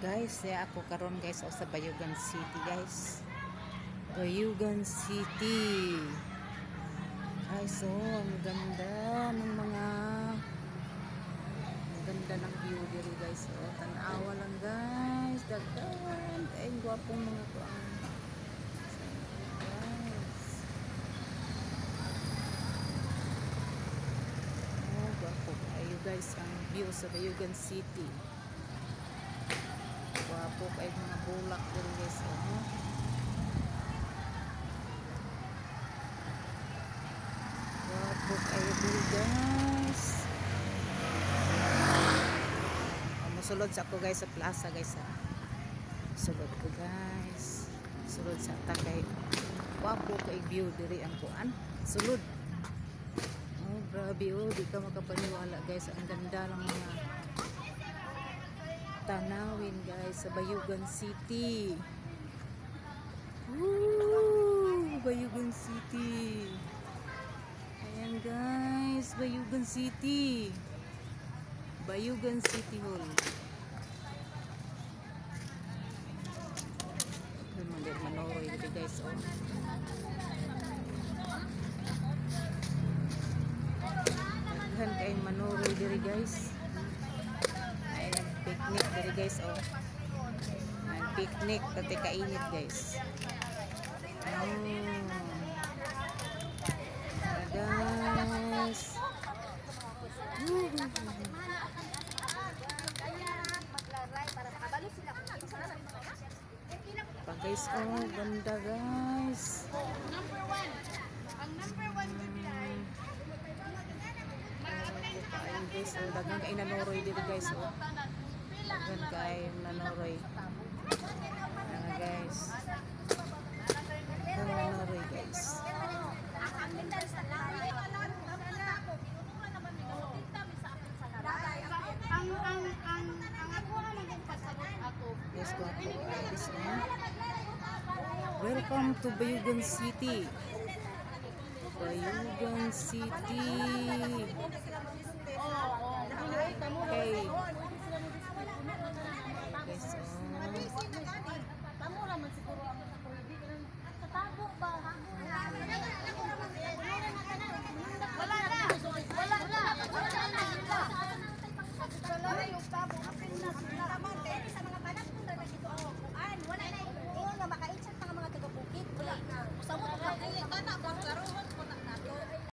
Guys, ako karon guys sa Bayugan City guys. Bayugan City. Ay so, ang ganda ng mga ng view diri guys. So, tanawa lang guys. Daghan ay gwapong mga kuan. So, guys. Oh, gwapo kayo guys ang view sa Bayugan City. Wapo kayo mga bulak din guys. Wapo kayo din guys. Musulod sa ako guys sa plaza guys. Sulod ko guys. Sulod sa takay. Wapo kayo view diri ang kuan. Sulod. Oh grabe oh. Di ka makapaniwala guys. Ang ganda lang mga tanawin guys sa Bayugan City. Woo! Bayugan City. Ayan guys, Bayugan City. Bayugan City Hall. Mandir Manoroy dito guys oh. Daghan kay Manoroy diri guys. Picnic dari guys oh. Picnic pati kainit guys. Guys. Pa guys oh, ganda guys. Number 1. Ang number 1 guys, oh, dagan kay nanoroy dito guys oh. Dagan kay nanoroy. Mga guys. Nanoroy guys. Ang ako ang magpasabot ako. Yes, guys, welcome to Bayugan City. Bayugan City.